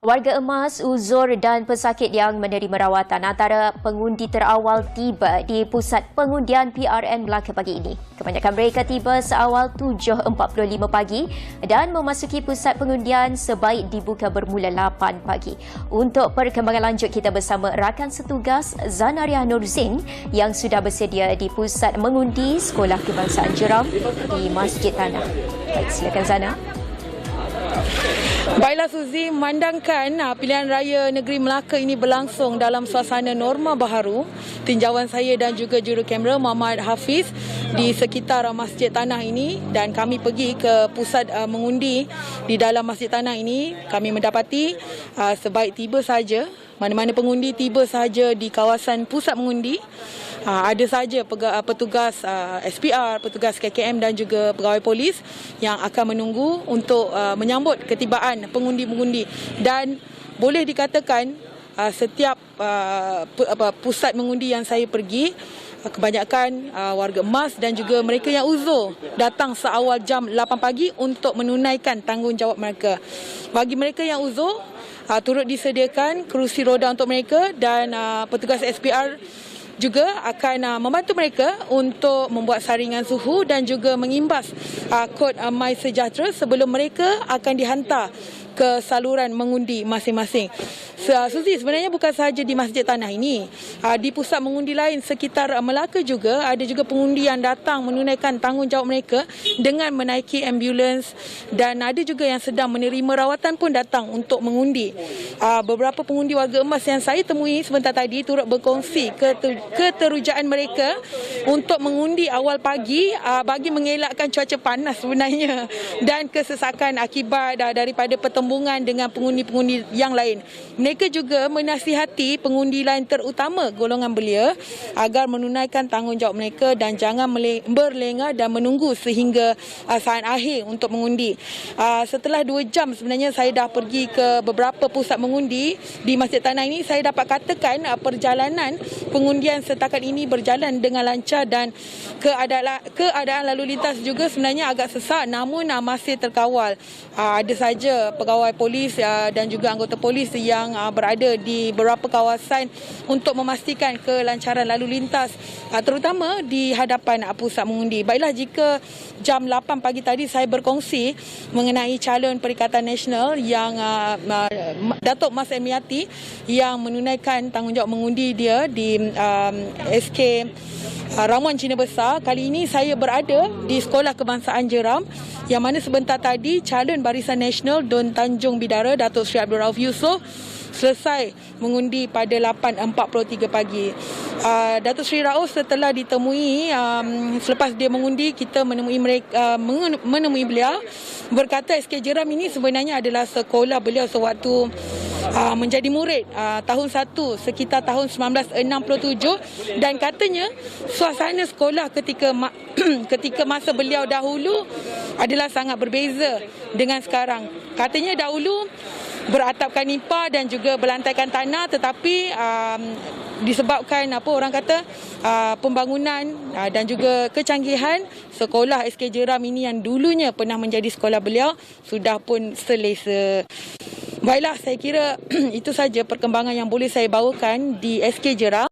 Warga emas, uzur dan pesakit yang menerima rawatan antara pengundi terawal tiba di pusat pengundian PRN Melaka pagi ini. Kebanyakan mereka tiba seawal 7.45 pagi dan memasuki pusat pengundian sebaik dibuka bermula 8 pagi. Untuk perkembangan lanjut, kita bersama rakan setugas Zanaria Nurzin yang sudah bersedia di pusat mengundi Sekolah Kebangsaan Jeram di Masjid Tanah. Baik, silakan Zana. Baiklah Suzy, memandangkan pilihan raya negeri Melaka ini berlangsung dalam suasana norma baharu, tinjauan saya dan juga juru kamera Muhammad Hafiz di sekitar Masjid Tanah ini, dan kami pergi ke pusat mengundi di dalam Masjid Tanah ini, kami mendapati sebaik tiba saja, mana-mana pengundi tiba saja di kawasan pusat mengundi, ada saja petugas SPR, petugas KKM dan juga pegawai polis yang akan menunggu untuk menyambut ketibaan pengundi-pengundi. Dan boleh dikatakan setiap pusat mengundi yang saya pergi, kebanyakan warga emas dan juga mereka yang uzur datang seawal jam 8 pagi untuk menunaikan tanggungjawab mereka. Bagi mereka yang uzur, turut disediakan kerusi roda untuk mereka, dan petugas SPR juga akan membantu mereka untuk membuat saringan suhu dan juga mengimbas kod MySejahtera sebelum mereka akan dihantar ke saluran mengundi masing-masing. Suzy, sebenarnya bukan sahaja di Masjid Tanah ini, di pusat mengundi lain sekitar Melaka juga ada juga pengundi yang datang menunaikan tanggungjawab mereka dengan menaiki ambulans, dan ada juga yang sedang menerima rawatan pun datang untuk mengundi. Beberapa pengundi warga emas yang saya temui sebentar tadi turut berkongsi keterujaan mereka untuk mengundi awal pagi bagi mengelakkan cuaca panas sebenarnya dan kesesakan akibat daripada pertembungan dengan pengundi-pengundi yang lain. Mereka juga menasihati pengundi lain, terutama golongan belia, agar menunaikan tanggungjawab mereka dan jangan berlengah dan menunggu sehingga saat akhir untuk mengundi. Setelah 2 jam sebenarnya saya dah pergi ke beberapa pusat mengundi di Masjid Tanah ini, saya dapat katakan perjalanan pengundian setakat ini berjalan dengan lancar, dan keadaan lalu lintas juga sebenarnya agak sesak namun masih terkawal. Ada saja pegawai polis dan juga anggota polis yang berada di beberapa kawasan untuk memastikan kelancaran lalu lintas, terutama di hadapan pusat mengundi. Baiklah, jika jam 8 pagi tadi saya berkongsi mengenai calon Perikatan Nasional yang Datuk Mas Emiati yang menunaikan tanggungjawab mengundi dia di SK Ramuan Cina Besar. Kali ini saya berada di Sekolah Kebangsaan Jeram, yang mana sebentar tadi calon Barisan Nasional Dun Tanjung Bidara Datuk Seri Abdul Rauf Yusof selesai mengundi pada 8.43 pagi. Datuk Seri Rauf setelah ditemui selepas dia mengundi, kita menemui beliau, berkata SK Jeram ini sebenarnya adalah sekolah beliau sewaktu menjadi murid tahun 1 sekitar tahun 1967, dan katanya suasana sekolah ketika masa beliau dahulu adalah sangat berbeza dengan sekarang. Katanya dahulu beratapkan nipah dan juga berlantaikan tanah, tetapi disebabkan pembangunan dan juga kecanggihan, sekolah SK Jeram ini yang dulunya pernah menjadi sekolah beliau sudah pun selesa. Baiklah, saya kira itu saja perkembangan yang boleh saya bawakan di SK Jeram.